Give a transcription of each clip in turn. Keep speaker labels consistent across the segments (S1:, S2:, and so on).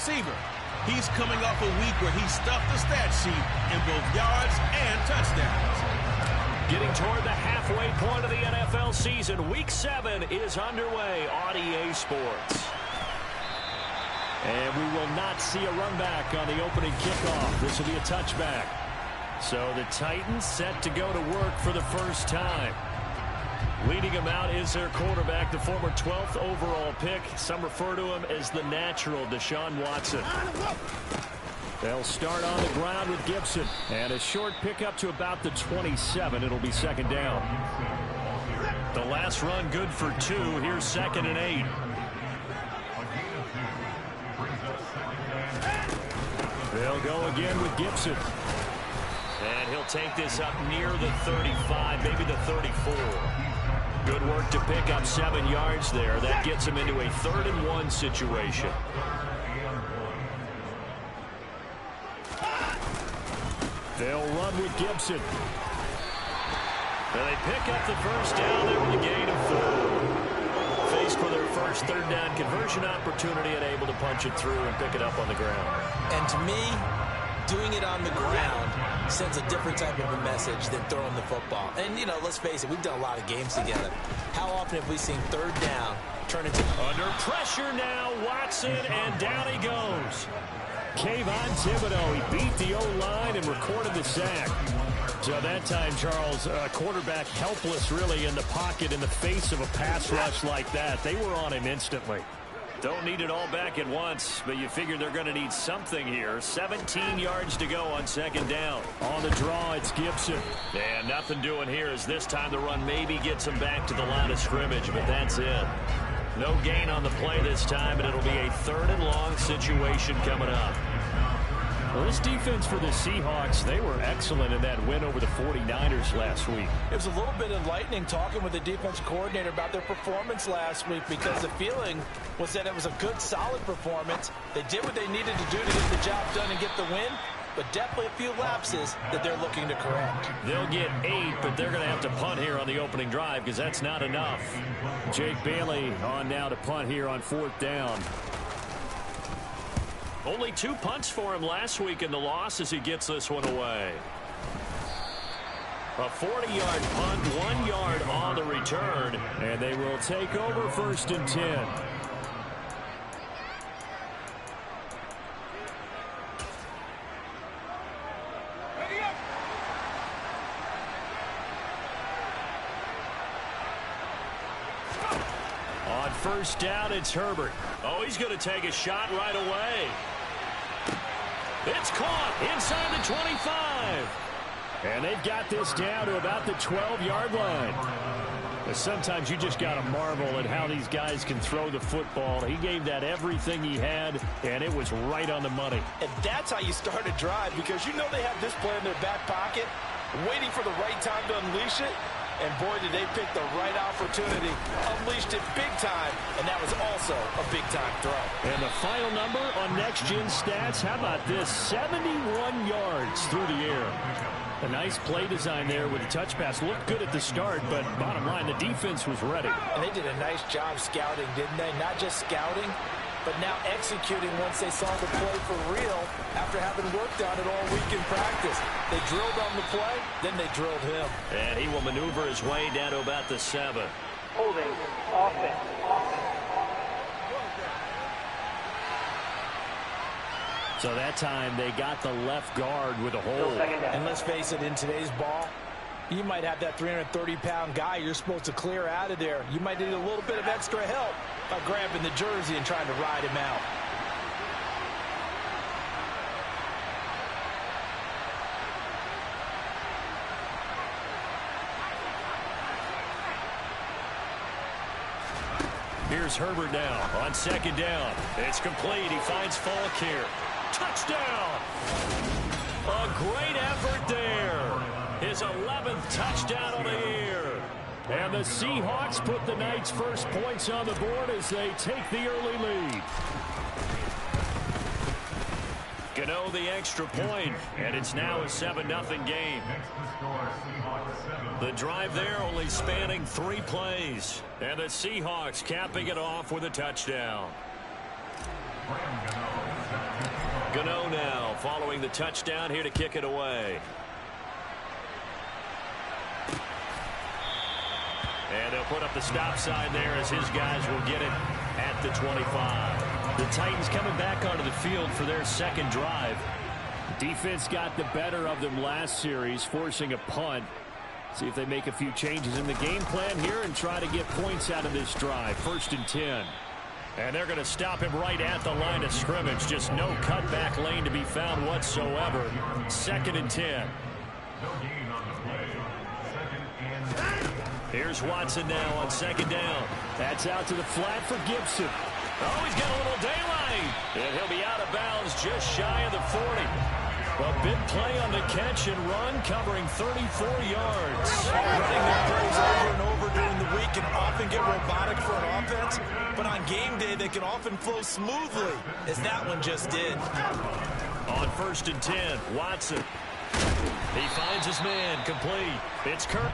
S1: receiver. He's coming off a week where he stuffed the stat sheet in both yards and touchdowns.
S2: Getting toward the halfway point of the NFL season, Week 7 is underway on EA Sports. And we will not see a run back on the opening kickoff. This will be a touchback. So the Titans set to go to work for the first time. Leading him out is their quarterback, the former 12th overall pick. Some refer to him as the natural, Deshaun Watson. They'll start on the ground with Gibson. And a short pickup to about the 27. It'll be second down. The last run good for 2. Here's 2nd and 8. They'll go again with Gibson. And he'll take this up near the 35, maybe the 34. Good work to pick up 7 yards there. That gets him into a 3rd and 1 situation. They'll run with Gibson. And they pick up the first down there with a gain of 4. Faced for their first 3rd down conversion opportunity and able to punch it through and pick it up on the ground.
S3: And to me, doing it on the ground sends a different type of a message than throwing the football. And, you know, let's face it, we've done a lot of games together. How often have we seen 3rd down turn into...
S2: Under pressure now, Watson, and down he goes. Kayvon Thibodeaux, he beat the O-line and recorded the sack. So that time, Charles, quarterback helpless really in the pocket in the face of a pass rush like that. They were on him instantly. Don't need it all back at once, but you figure they're going to need something here. 17 yards to go on 2nd down. On the draw, it's Gibson. And nothing doing here as this time the run maybe gets him back to the line of scrimmage, but that's it. No gain on the play this time, and it'll be a 3rd and long situation coming up. Well, this defense for the Seahawks, they were excellent in that win over the 49ers last week.
S3: It was a little bit enlightening talking with the defensive coordinator about their performance last week because the feeling was that it was a good, solid performance. They did what they needed to do to get the job done and get the win, but definitely a few lapses that they're looking to correct.
S2: They'll get 8, but they're going to have to punt here on the opening drive because that's not enough. Jake Bailey on now to punt here on 4th down. Only 2 punts for him last week in the loss as he gets this one away. A 40-yard punt, 1 yard on the return, and they will take over 1st and 10. On 1st down, it's Herbert. Oh, he's going to take a shot right away. It's caught inside the 25. And they've got this down to about the 12-yard line. But sometimes you just got to marvel at how these guys can throw the football. He gave that everything he had, and it was right on the money.
S3: And that's how you start a drive because you know they have this play in their back pocket, waiting for the right time to unleash it. And boy, did they pick the right opportunity. Unleashed it big time, and that was also a big-time throw.
S2: And the final number on Next Gen Stats, how about this? 71 yards through the air. A nice play design there with the touch pass. Looked good at the start, but bottom line, the defense was ready.
S3: And they did a nice job scouting, didn't they? Not just scouting, but now executing once they saw the play for real after having worked on it all week in practice. They drilled on the play, then they drilled him.
S2: And he will maneuver his way down to about the 7.
S4: Holding offense.
S2: So that time they got the left guard with a hold.
S3: And let's face it, in today's ball, you might have that 330-pound guy you're supposed to clear out of there. You might need a little bit of extra help by grabbing the jersey and trying to ride him out.
S2: Here's Herbert now on 2nd down. It's complete. He finds Falk here. Touchdown! A great effort there. His 11th touchdown of the year. And the Seahawks put the Knights' first points on the board as they take the early lead. Gano the extra point, and it's now a 7-0 game. The drive there only spanning 3 plays. And the Seahawks capping it off with a touchdown. Gano now following the touchdown here to kick it away. And they'll put up the stop sign there as his guys will get it at the 25. The Titans coming back onto the field for their second drive. Defense got the better of them last series, forcing a punt. See if they make a few changes in the game plan here and try to get points out of this drive. 1st and 10. And they're going to stop him right at the line of scrimmage. Just no cutback lane to be found whatsoever. 2nd and 10. Here's Watson now on 2nd down. That's out to the flat for Gibson. Oh, he's got a little daylight. And he'll be out of bounds just shy of the 40. A big play on the catch and run, covering 34 yards.
S3: Running their plays over and over during the week can often get robotic for an offense, but on game day they can often flow smoothly, as that one just did.
S2: On 1st and 10, Watson. He finds his man, complete. It's Kirk.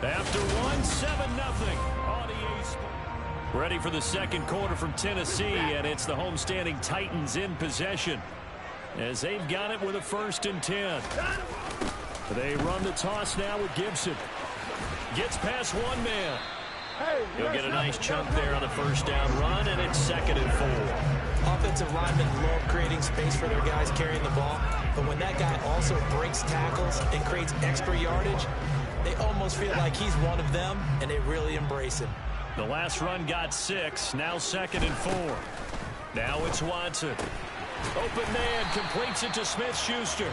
S2: After one, 7-0 on EA Sports. Ready for the second quarter from Tennessee, and it's the homestanding Titans in possession as they've got it with a 1st and 10. They run the toss now with Gibson. Gets past one man. He'll get a nice chunk there on the 1st down run, and it's 2nd and 4.
S3: Offensive linemen love creating space for their guys carrying the ball, but when that guy also breaks tackles and creates extra yardage, they almost feel like he's one of them, and they really embrace him.
S2: The last run got 6, now 2nd and 4. Now it's Watson. Open man completes it to Smith-Schuster.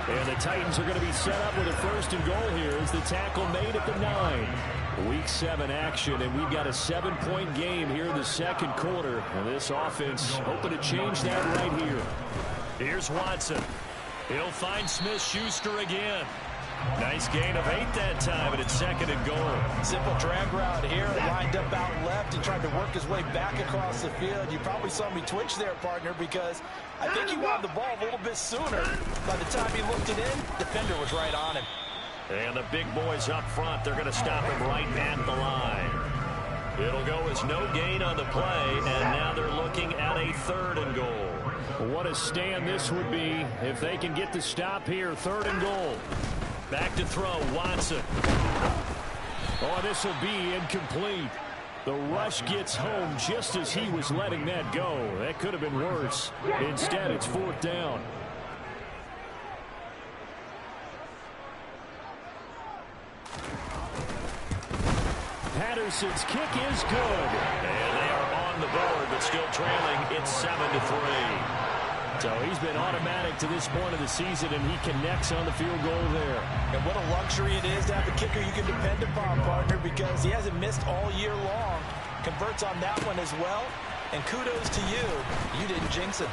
S2: And the Titans are going to be set up with a 1st and goal here as the tackle made at the 9. Week 7 action, and we've got a 7-point game here in the second quarter. And this offense hoping to change that right here. Here's Watson. He'll find Smith-Schuster again. Nice gain of 8 that time, and it's 2nd and goal.
S3: Simple drag route here, lined up out left and tried to work his way back across the field. You probably saw me twitch there, partner, because I think he wanted the ball a little bit sooner. By the time he looked it in, defender was right on him.
S2: And the big boys up front, they're going to stop him right at the line. It'll go as no gain on the play, and now they're looking at a 3rd and goal. What a stand this would be if they can get the stop here. 3rd and goal. Back to throw, Watson. Oh, this will be incomplete. The rush gets home just as he was letting that go. That could have been worse. Instead, it's 4th down. Patterson's kick is good. And they are on the board, but still trailing. It's 7-3. So he's been automatic to this point of the season, and he connects on the field goal there.
S3: And what a luxury it is to have a kicker you can depend upon, partner, because he hasn't missed all year long. Converts on that one as well. And kudos to you. You didn't jinx him.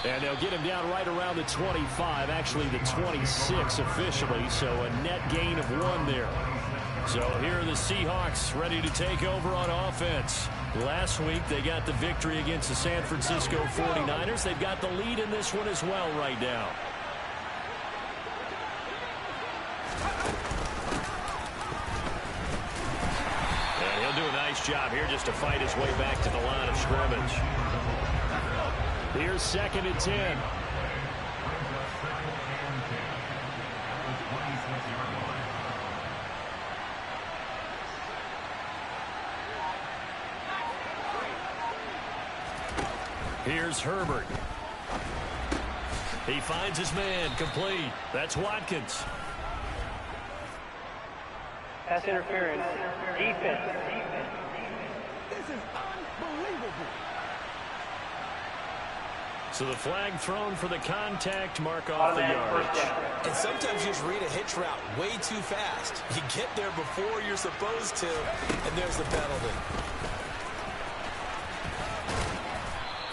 S2: And they'll get him down right around the 25, actually the 26 officially, so a net gain of 1 there. So here are the Seahawks ready to take over on offense. Last week they got the victory against the San Francisco 49ers. They've got the lead in this one as well right now. And he'll do a nice job here just to fight his way back to the line of scrimmage. Here's 2nd and 10. Here's Herbert. He finds his man, complete. That's Watkins.
S4: Pass interference. Defense.
S5: This is unbelievable.
S2: So the flag thrown for the contact, mark off the yardage.
S3: And sometimes you just read a hitch route way too fast. You get there before you're supposed to, and there's the penalty.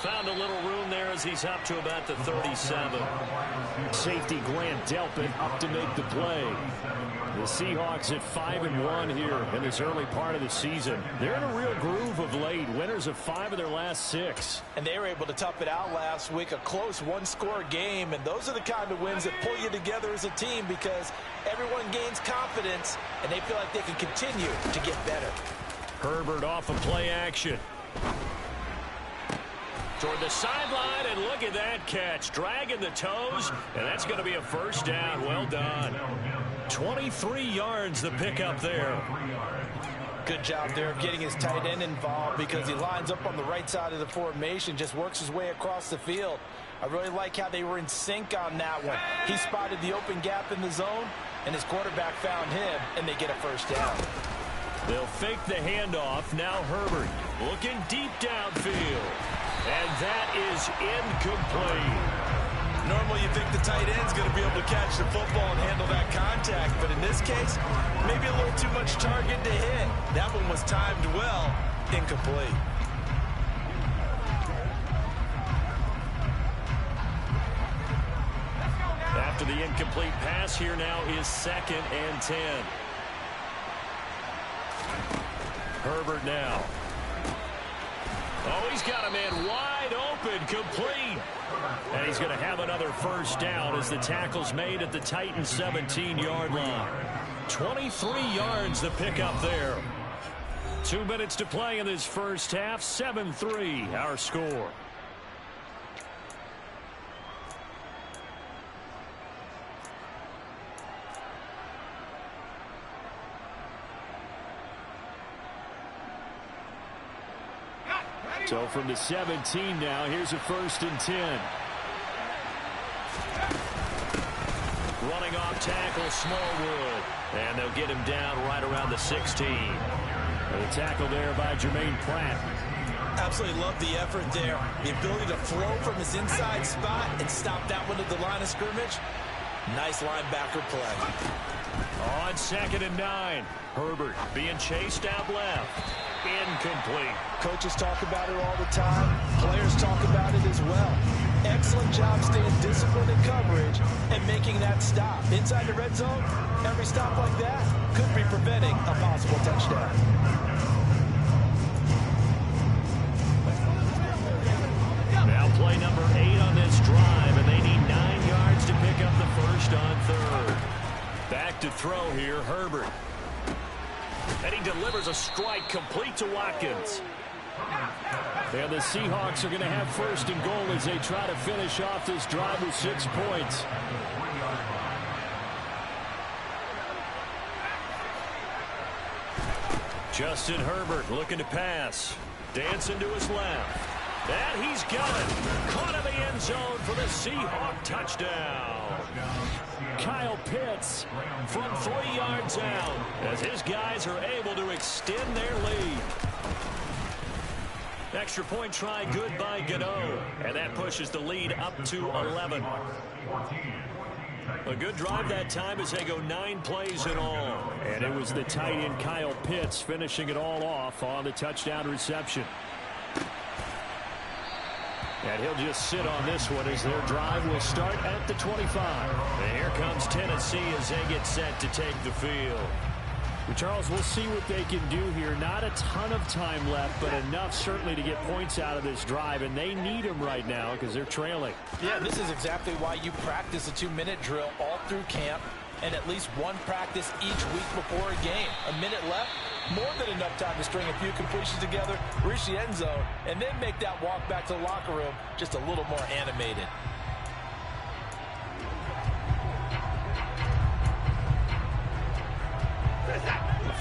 S2: Found a little room there as he's up to about the 37. Safety Grant Delpit up to make the play. The Seahawks at 5-1 here in this early part of the season. They're in a real groove of late. Winners of 5 of their last 6.
S3: And they were able to tough it out last week. A close one-score game. And those are the kind of wins that pull you together as a team because everyone gains confidence and they feel like they can continue to get better.
S2: Herbert off of play action. Toward the sideline, and look at that catch. Dragging the toes, and that's going to be a 1st down. Well done. 23 yards the pickup there.
S3: Good job there of getting his tight end involved because he lines up on the right side of the formation, just works his way across the field. I really like how they were in sync on that one. He spotted the open gap in the zone, and his quarterback found him, and they get a 1st down.
S2: They'll fake the handoff. Now Herbert looking deep downfield. And that is incomplete.
S3: Normally you think the tight end's going to be able to catch the football and handle that contact, but in this case, maybe a little too much target to hit. That one was timed well, incomplete.
S2: After the incomplete pass, here now is 2nd and 10. Herbert now. Oh, he's got a man wide open, complete. And he's going to have another 1st down as the tackle's made at the Titans' 17-yard line. 23 yards the pickup there. 2 minutes to play in this first half. 7-3 our score. So from the 17 now, here's a 1st and 10. Running off tackle, Smallwood. And they'll get him down right around the 16. And the tackle there by Jermaine Pratt.
S3: Absolutely love the effort there. The ability to flow from his inside spot and stop that one at the line of scrimmage. Nice linebacker play.
S2: On 2nd and 9, Herbert being chased out left. Incomplete.
S3: Coaches talk about it all the time. Players talk about it as well. Excellent job staying disciplined in coverage and making that stop. Inside the red zone, every stop like that could be preventing a possible touchdown.
S2: Now play number 8 on this drive, and they need 9 yards to pick up the first on 3rd. Back to throw here, Herbert. And he delivers a strike complete to Watkins. And the Seahawks are going to have 1st and goal as they try to finish off this drive with 6 points. Justin Herbert looking to pass. Dancing to his left. And he's got it. Caught in the end zone for the Seahawk touchdown. Kyle Pitts from 3 yards out as his guys are able to extend their lead. Extra point try good by Gano. And that pushes the lead up to 11. A good drive that time as they go 9 plays in all. And it was the tight end Kyle Pitts finishing it all off on the touchdown reception. And he'll just sit on this one as their drive will start at the 25. And here comes Tennessee as they get set to take the field. Well, Charles, we'll see what they can do here. Not a ton of time left, but enough certainly to get points out of this drive. And they need them right now because they're trailing.
S3: Yeah, this is exactly why you practice a 2-minute drill all through camp and at least one practice each week before a game. A minute left. More than enough time to string a few completions together, reach the end zone, and then make that walk back to the locker room just a little more animated.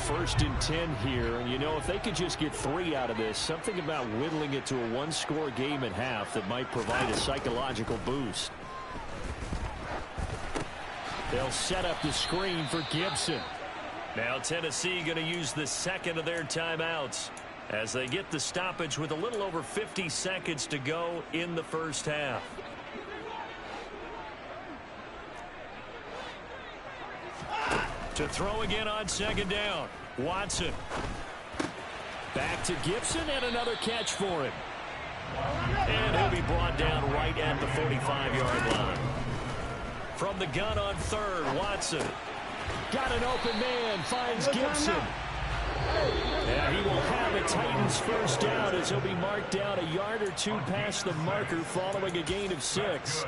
S2: First and 10 here, and you know, if they could just get 3 out of this, something about whittling it to a 1-score game at half that might provide a psychological boost. They'll set up the screen for Gibson. Now Tennessee going to use the 2nd of their timeouts as they get the stoppage with a little over 50 seconds to go in the first half. To throw again on 2nd down. Watson. Back to Gibson and another catch for him. And he'll be brought down right at the 45-yard line. From the gun on 3rd, Watson. Got an open man, finds Gibson. And he will have the Titans first down as he'll be marked down a yard or 2 past the marker following a gain of 6.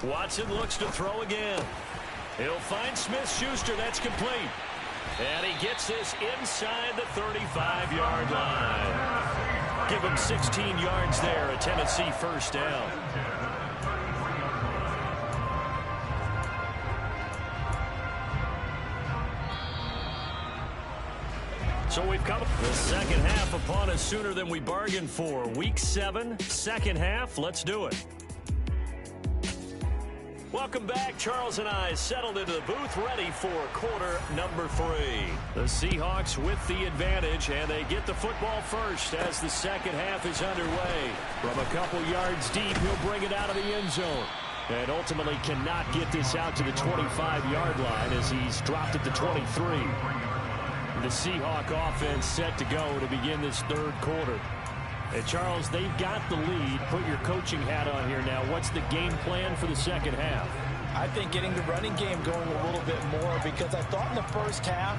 S2: Watson looks to throw again. He'll find Smith-Schuster. That's complete. And he gets this inside the 35-yard line. Give him 16 yards there, a Tennessee first down. So we've come the second half upon us sooner than we bargained for. Week 7, second half. Let's do it. Welcome back. Charles and I settled into the booth ready for quarter number 3. The Seahawks with the advantage, and they get the football first as the second half is underway. From a couple yards deep, he'll bring it out of the end zone. And ultimately cannot get this out to the 25-yard line as he's dropped at the 23. The Seahawk offense set to go to begin this third quarter. And Charles, they've got the lead. Put your coaching hat on here now. What's the game plan for the second half?
S3: I think getting the running game going a little bit more, because I thought in the first half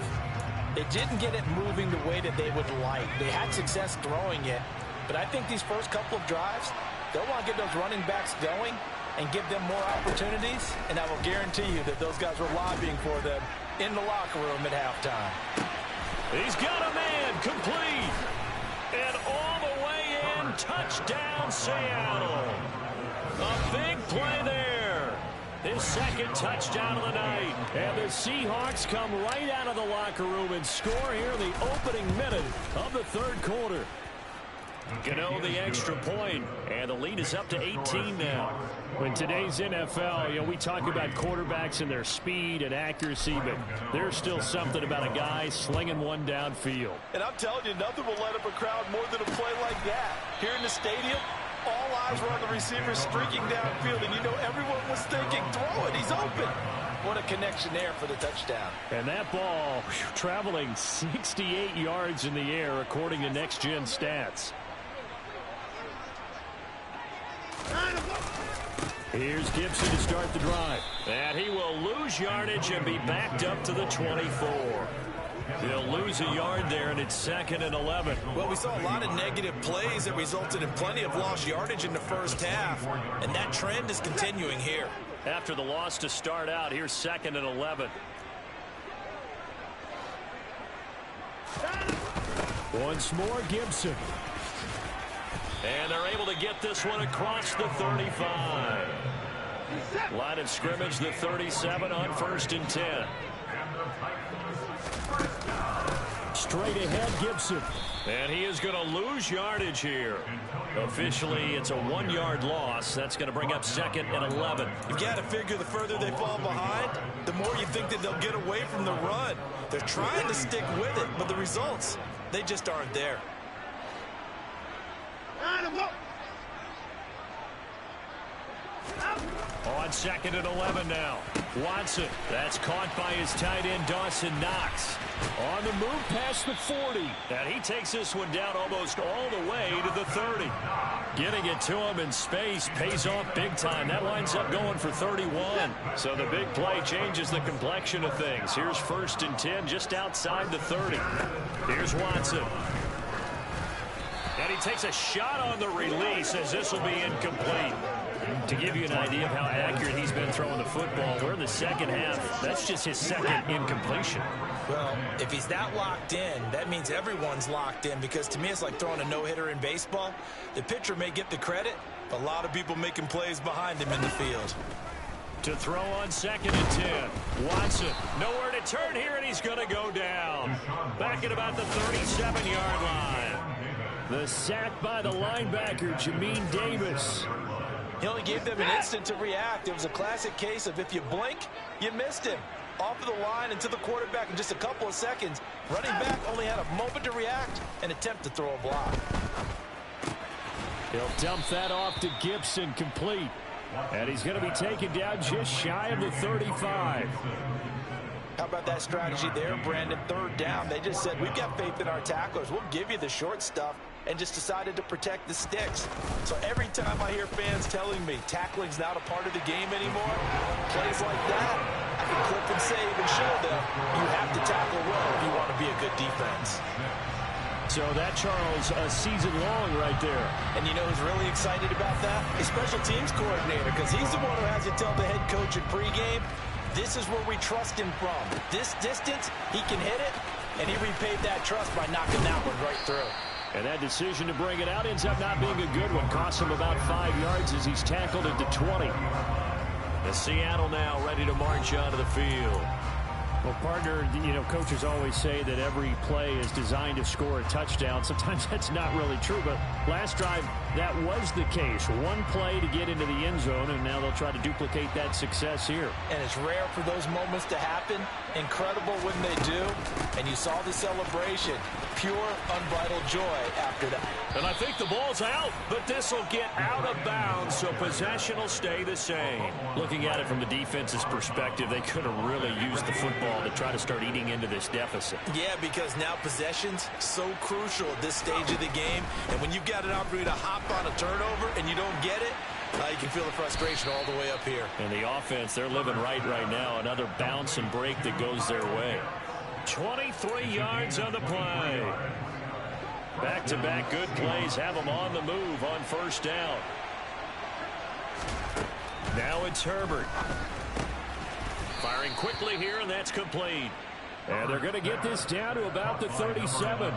S3: they didn't get it moving the way that they would like. They had success throwing it, but I think these first couple of drives, they'll want to get those running backs going and give them more opportunities, and I will guarantee you that those guys were lobbying for them in the locker room at halftime.
S2: He's got a man, complete, and all the way in, touchdown Seattle. A big play there. His second touchdown of the night. And the Seahawks come right out of the locker room and score here in the opening minute of the third quarter. Gano the extra point, and the lead is up to 18 now. In today's NFL, we talk about quarterbacks and their speed and accuracy, but there's still something about a guy slinging one downfield.
S3: And I'm telling you, nothing will light up a crowd more than a play like that. Here in the stadium, all eyes were on the receiver streaking downfield, and everyone was thinking, throw it, he's open. What a connection there for the touchdown.
S2: And that ball traveling 68 yards in the air, according to Next Gen Stats. Here's Gibson to start the drive. And he will lose yardage and be backed up to the 24. He'll lose a yard there, and it's 2nd and 11.
S3: Well, we saw a lot of negative plays that resulted in plenty of lost yardage in the first half, and that trend is continuing here.
S2: After the loss to start out, here's 2nd and 11. Once more, Gibson. And they're able to get this one across the 35. Line of scrimmage, the 37 on 1st and 10. Straight ahead, Gibson. And he is going to lose yardage here. Officially, it's a 1-yard loss. That's going to bring up 2nd and 11.
S3: You've got to figure the further they fall behind, the more you think that they'll get away from the run. They're trying to stick with it, but the results, they just aren't there.
S2: On 2nd and 11 now. Watson. That's caught by his tight end, Dawson Knox. On the move past the 40. And he takes this one down almost all the way to the 30. Getting it to him in space pays off big time. That winds up going for 31. So the big play changes the complexion of things. Here's 1st and 10 just outside the 30. Here's Watson. And he takes a shot on the release as this will be incomplete. To give you an idea of how accurate he's been throwing the football, we're in the second half. That's just his 2nd incompletion.
S3: Well, if he's that locked in, that means everyone's locked in, because to me it's like throwing a no-hitter in baseball. The pitcher may get the credit, but a lot of people making plays behind him in the field.
S2: To throw on 2nd and 10. Watson, nowhere to turn here, and he's going to go down. Back at about the 37-yard line. The sack by the linebacker, Jamin Davis.
S3: He only gave them an instant to react. It was a classic case of if you blink, you missed him. Off of the line and to the quarterback in just a couple of seconds. Running back only had a moment to react and attempt to throw a block.
S2: He'll dump that off to Gibson, complete. And he's going to be taken down just shy of the 35.
S3: How about that strategy there, Brandon? 3rd down. They just said, we've got faith in our tacklers. We'll give you the short stuff, and just decided to protect the sticks. So every time I hear fans telling me tackling's not a part of the game anymore, plays like that, I can clip and save and show them you have to tackle well if you want to be a good defense.
S2: So that, Charles, a season long right there.
S3: And you know who's really excited about that? His special teams coordinator, because he's the one who has to tell the head coach in pregame, this is where we trust him from. This distance, he can hit it, and he repaid that trust by knocking that one right through.
S2: And that decision to bring it out ends up not being a good one. Costs him about 5 yards as he's tackled at the 20. The Seattle now ready to march onto the field. Well, partner, coaches always say that every play is designed to score a touchdown. Sometimes that's not really true, but last drive, that was the case. One play to get into the end zone, and now they'll try to duplicate that success here.
S3: And it's rare for those moments to happen. Incredible when they do. And you saw the celebration. Pure, unbridled joy after that.
S2: And I think the ball's out, but this will get out of bounds, so possession will stay the same. Looking at it from the defense's perspective, they could have really used the football to try to start eating into this deficit.
S3: Yeah, because now possession's so crucial at this stage of the game. And when you've got an opportunity to hop on a turnover and you don't get it, you can feel the frustration all the way up here.
S2: And the offense, they're living right now. Another bounce and break that goes their way. 23 yards on the play. Back-to-back good plays have them on the move on 1st down. Now it's Herbert. Firing quickly here, and that's complete. And they're going to get this down to about the 37.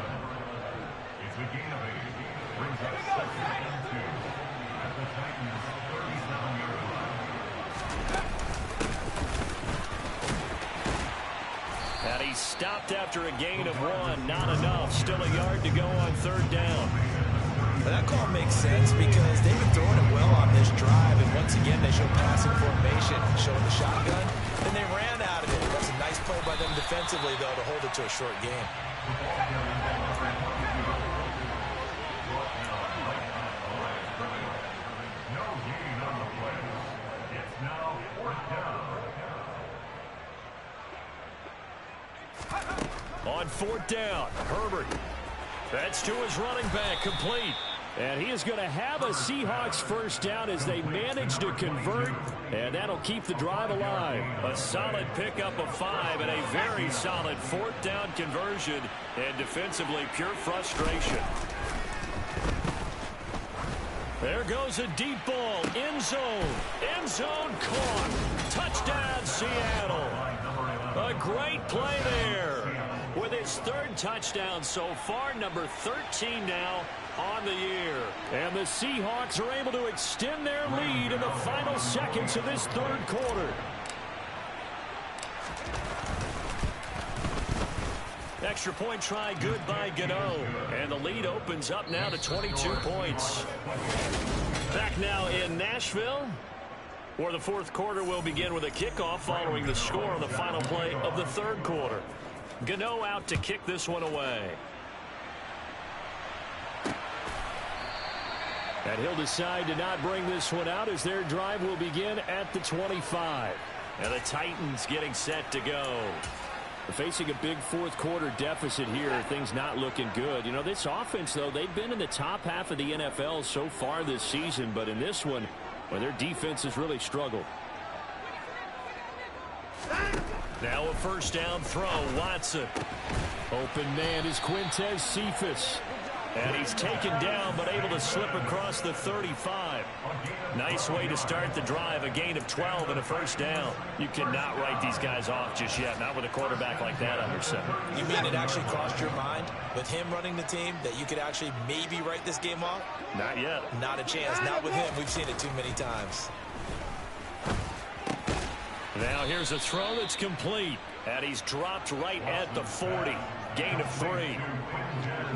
S2: And he stopped after a gain of 1. Not enough. Still a yard to go on 3rd down.
S3: Well, that call makes sense because they've been throwing it well on this drive, and once again they show passing formation, showing the shotgun, and they ran out of it. That's a nice play by them defensively, though, to hold it to a short game.
S2: On fourth down, Herbert. That's to his running back, complete. And he is going to have a Seahawks first down as they manage to convert, and that'll keep the drive alive. A solid pickup of 5 and a very solid fourth down conversion, and defensively pure frustration. There goes a deep ball, end zone caught. Touchdown, Seattle. A great play there. With his third touchdown so far, number 13 now on the year. And the Seahawks are able to extend their lead in the final seconds of this third quarter. Extra point try good by Gano. And the lead opens up now to 22 points. Back now in Nashville, where the fourth quarter will begin with a kickoff following the score on the final play of the third quarter. Gano out to kick this one away. And he'll decide to not bring this one out as their drive will begin at the 25. And the Titans getting set to go. Facing a big fourth quarter deficit here, things not looking good. You know, this offense, though, they've been in the top half of the NFL so far this season. But in this one, well, their defense has really struggled. Now a first down throw, Watson. Open man is Quintez Cephas. And he's taken down but able to slip across the 35. Nice way to start the drive, a gain of 12 and a first down. You cannot write these guys off just yet, not with a quarterback like that under center.
S3: You mean it actually crossed your mind with him running the team that you could actually maybe write this game off?
S2: Not yet.
S3: Not a chance. Not with him. We've seen it too many times.
S2: Now here's a throw that's complete. And he's dropped right at the 40. Gain of 3.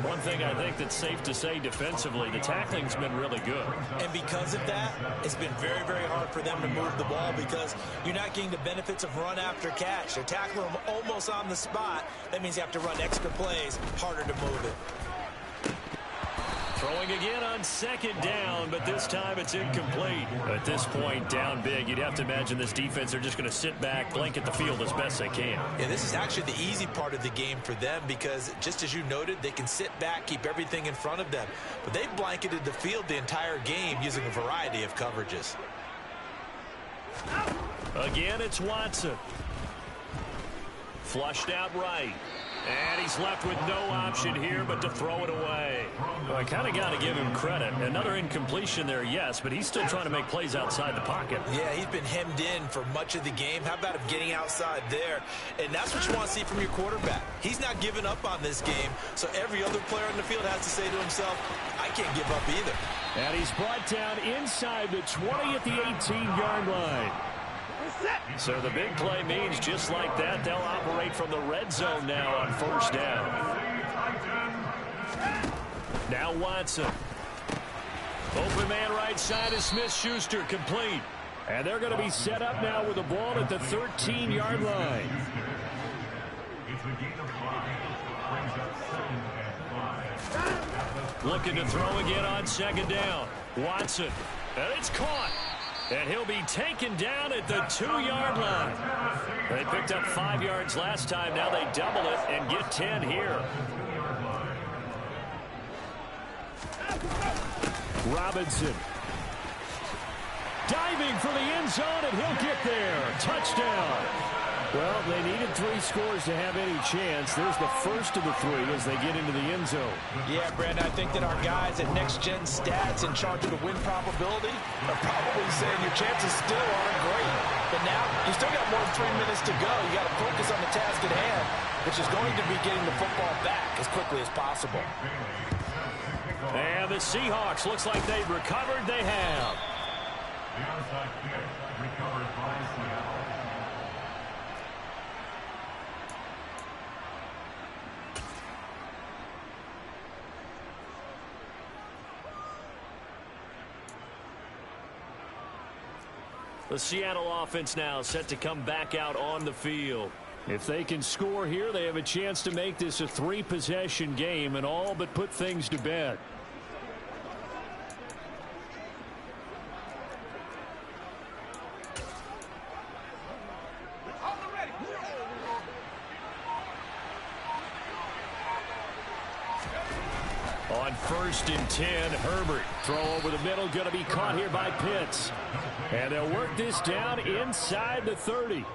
S2: One thing I think that's safe to say defensively, the tackling's been really good.
S3: And because of that, it's been very, very hard for them to move the ball because you're not getting the benefits of run after catch. They're tackling them almost on the spot. That means you have to run extra plays, harder to move it.
S2: Throwing again on second down, but this time it's incomplete. At this point, down big, you'd have to imagine this defense, they're just going to sit back, blanket the field as best they can.
S3: Yeah, this is actually the easy part of the game for them because, just as you noted, they can sit back, keep everything in front of them. But they've blanketed the field the entire game using a variety of coverages.
S2: Again, it's Watson. Flushed out right. And he's left with no option here but to throw it away. Well, I kind of got to give him credit. Another incompletion there, yes, but he's still trying to make plays outside the pocket.
S3: Yeah, he's been hemmed in for much of the game. How about him getting outside there? And that's what you want to see from your quarterback. He's not giving up on this game, so every other player on the field has to say to himself, I can't give up either.
S2: And he's brought down inside the 20 at the 18-yard line. So the big play means just like that, they'll operate from the red zone now on first down. Now Watson. Open man right side is Smith-Schuster, complete. And they're going to be set up now with the ball at the 13-yard line. Looking to throw again on second down. Watson. And it's caught. And he'll be taken down at the 2-yard line. They picked up 5 yards last time. Now they double it and get 10 here. Robinson. Diving for the end zone, and he'll get there. Touchdown. Well, they needed 3 scores to have any chance. There's the first of the 3 as they get into the end zone.
S3: Yeah, Brandon, I think that our guys at Next Gen Stats in charge of the win probability are probably saying your chances still aren't great. But now, you still got more than 3 minutes to go. You got to focus on the task at hand, which is going to be getting the football back as quickly as possible.
S2: And the Seahawks, looks like they've recovered. They have.
S6: The onside kick recovered by Seattle.
S2: The Seattle offense now set to come back out on the field. If they can score here, they have a chance to make this a 3-possession game and all but put things to bed. On 1st and 10, Herbert. Throw over the middle, going to be caught here by Pitts. And they'll work this down inside the 30.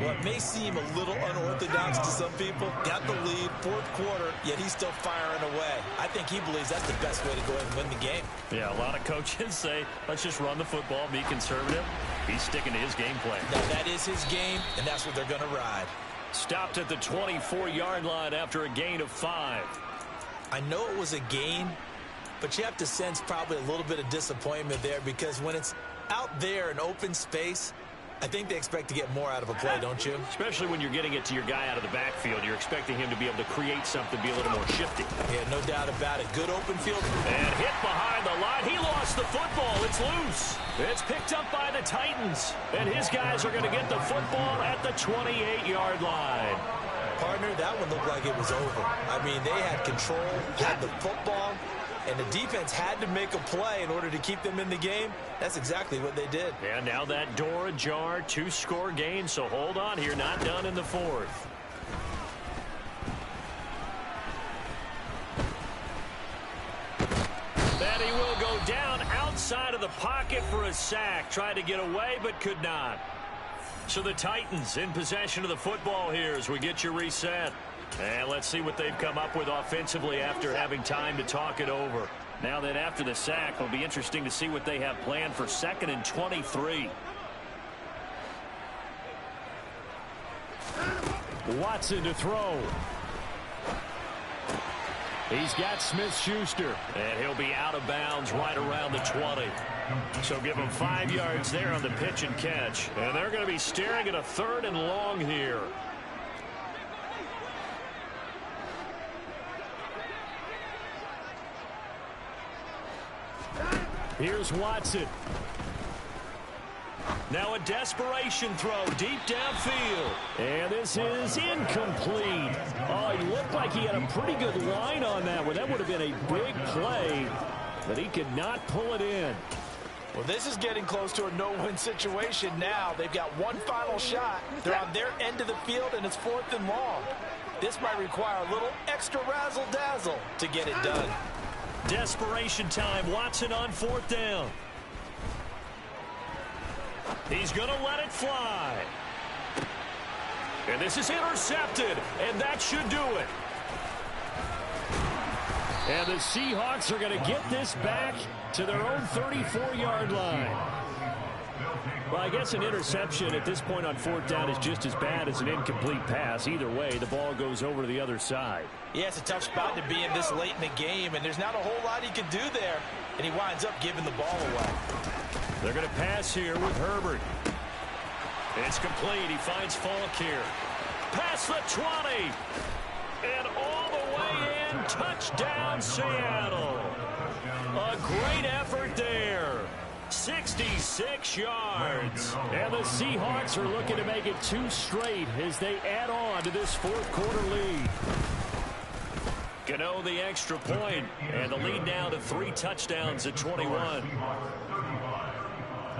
S3: Well, it may seem a little unorthodox to some people. Got the lead, 4th quarter, yet he's still firing away. I think he believes that's the best way to go ahead and win the game.
S2: Yeah, a lot of coaches say, let's just run the football, be conservative. He's sticking to his game plan.
S3: Now, that is his game, and that's what they're going to ride.
S2: Stopped at the 24-yard line after a gain of 5.
S3: I know it was a gain, but you have to sense probably a little bit of disappointment there because when it's out there in open space, I think they expect to get more out of a play, don't you?
S2: Especially when you're getting it to your guy out of the backfield. You're expecting him to be able to create something, be a little more shifty.
S3: Yeah, no doubt about it. Good open field.
S2: And hit behind the line. He lost the football. It's loose. It's picked up by the Titans. And his guys are going to get the football at the 28-yard line.
S3: Partner, that one looked like it was over. I mean, they had control, had the football, and the defense had to make a play in order to keep them in the game. That's exactly what they did.
S2: And now that door ajar, 2-score game, so hold on here, not done in the 4th. And he will go down outside of the pocket for a sack. Tried to get away, but could not. So the Titans in possession of the football here as we get you reset. And let's see what they've come up with offensively after having time to talk it over. Now that after the sack, it'll be interesting to see what they have planned for 2nd and 23. Watson to throw. He's got Smith-Schuster, and he'll be out of bounds right around the 20. So give him 5 yards there on the pitch and catch. And they're going to be staring at a 3rd and long here. Here's Watson. Now a desperation throw deep downfield. And this is incomplete. Oh, he looked like he had a pretty good line on that one. That would have been a big play, but he could not pull it in.
S3: Well, this is getting close to a no-win situation now. They've got one final shot. They're on their end of the field, and it's 4th and long. This might require a little extra razzle-dazzle to get it done.
S2: Desperation time. Watson on 4th down. He's going to let it fly. And this is intercepted, and that should do it. And the Seahawks are going to get this back to their own 34-yard line. Well, I guess an interception at this point on 4th down is just as bad as an incomplete pass. Either way, the ball goes over to the other side.
S3: Yeah, it's a tough spot to be in this late in the game, and there's not a whole lot he can do there, and he winds up giving the ball away.
S2: They're going to pass here with Herbert. It's complete. He finds Falk here. Past the 20. And all the way in. Touchdown, Seattle. A great effort there. 66 yards. And the Seahawks are looking to make it 2 straight as they add on to this 4th quarter lead. Gano the extra point, and the lead now to 3 touchdowns at 21.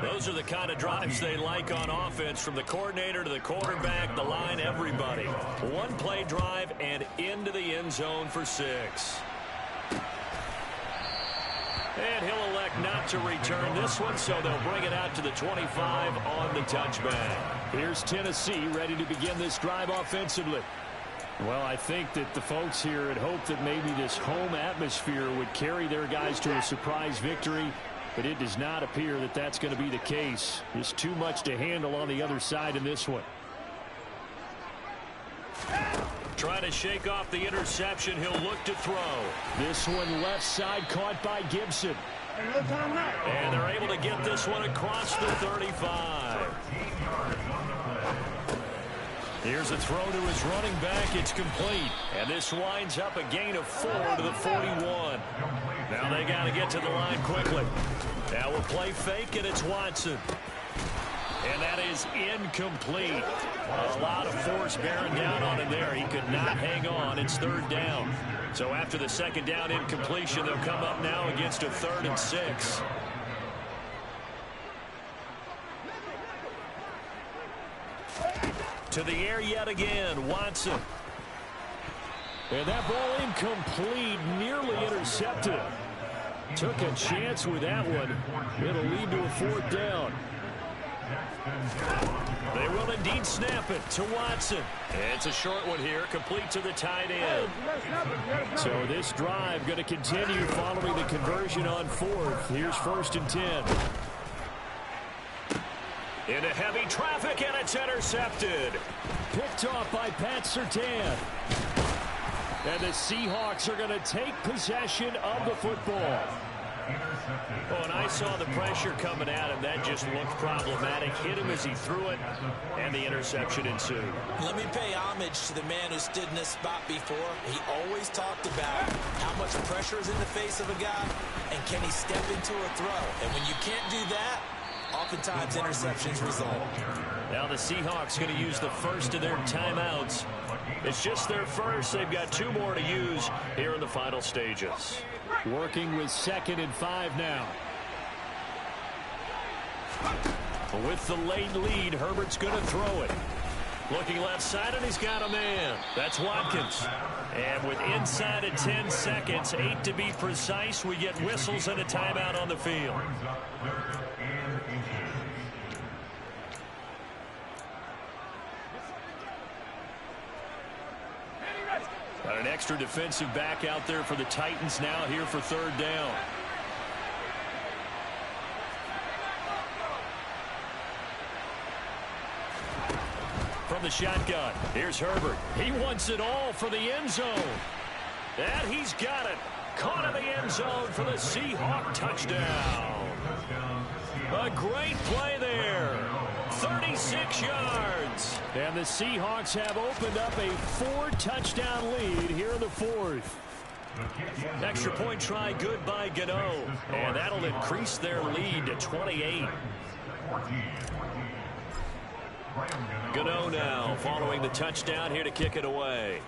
S2: Those are the kind of drives they like on offense, from the coordinator to the quarterback, the line, everybody. 1-play drive and into the end zone for 6. And he'll elect not to return this one, so they'll bring it out to the 25 on the touchback. Here's Tennessee ready to begin this drive offensively. Well, I think that the folks here had hoped that maybe this home atmosphere would carry their guys to a surprise victory, but it does not appear that that's going to be the case. There's too much to handle on the other side in this one. Trying to shake off the interception. He'll look to throw. This one left side caught by Gibson. And they're able to get this one across the 35. Here's a throw to his running back. It's complete. And this winds up a gain of 4 to the 41. Now they got to get to the line quickly. Now we'll play fake, and it's Watson. And that is incomplete. A lot of force bearing down on him there. He could not hang on. It's third down. So after the second down incompletion, they'll come up now against a 3rd and 6. To the air yet again, Watson. And that ball incomplete, nearly intercepted. Took a chance with that one. It'll lead to a 4th down. They will indeed snap it to Watson. It's a short one here, complete to the tight end. So this drive going to continue following the conversion on 4th. Here's 1st and 10. Into heavy traffic, and it's intercepted. Picked off by Pat Surtain. And the Seahawks are going to take possession of the football. Oh, and I saw the pressure coming at him. That just looked problematic. Hit him as he threw it, and the interception ensued. Let me pay homage to the man who stood in this spot before. He always talked about how much pressure is in the face of a guy, and can he step into a throw. And when you can't do that, oftentimes interceptions result. Now the Seahawks going to use the first of their timeouts. It's just their first. They've got 2 more to use here in the final stages. Working with 2nd and 5 now. With the late lead, Herbert's going to throw it. Looking left side, and he's got a man. That's Watkins. And with inside of 10 seconds, 8 to be precise, we get whistles and a timeout on the field. Got an extra defensive back out there for the Titans now here for 3rd down. From the shotgun, here's Herbert. He wants it all for the end zone. And he's got it. Caught in the end zone for the Seahawk touchdown. A great play there. 36 yards. And the Seahawks have opened up a 4-touchdown lead here in the 4th. Extra point try good by Gano. And that'll increase their lead to 28. Gano now following the touchdown here to kick it away.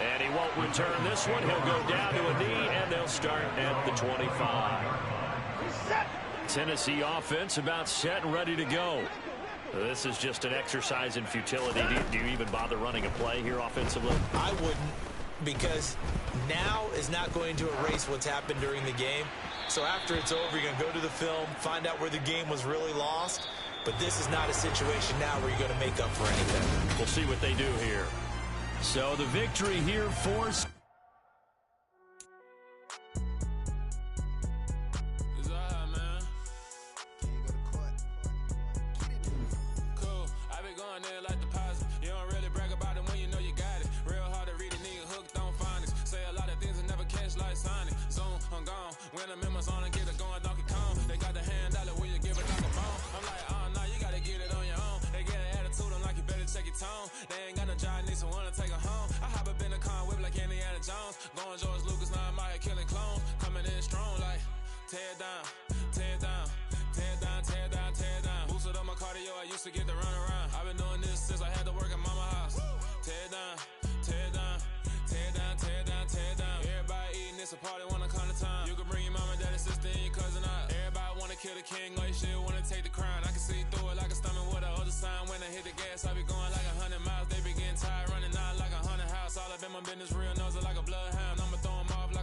S2: And he won't return this one. He'll go down to a knee, and they'll start at the 25. Tennessee offense about set and ready to go. This is just an exercise in futility. Do you even bother running a play here offensively? I wouldn't, because now is not going to erase what's happened during the game. So after it's over, you're going to go to the film, find out where the game was really lost. But this is not a situation now where you're going to make up for anything. We'll see what they do here. So the victory here for...
S7: When the members on and get it going Donkey Kong, they got the hand out where you give it like a bone. I'm like, oh no, you gotta get it on your own. They get an attitude, I'm like, you better check your tone. They ain't got no job, need someone to take her home. I hop up in the car, whip like Indiana Jones. Going George Lucas, now I'm out here killing clones. Coming in strong like, tear down, tear down, tear down, tear down, tear down. Boosted up my cardio, I used to get to run around. I've been doing this since I had to work at mama house. Tear down, tear down, tear down, tear down, tear down. Everybody eating, it's a party, wanna come to time. You can bring your mama, daddy, sister, and your cousin out. Everybody wanna kill the king, like shit, wanna take the crown. I can see through it like a stomach with a other sign. When I hit the gas, I be going like 100 miles. They be getting tired, running out like 100 house. All up in my business, real nose like a bloodhound.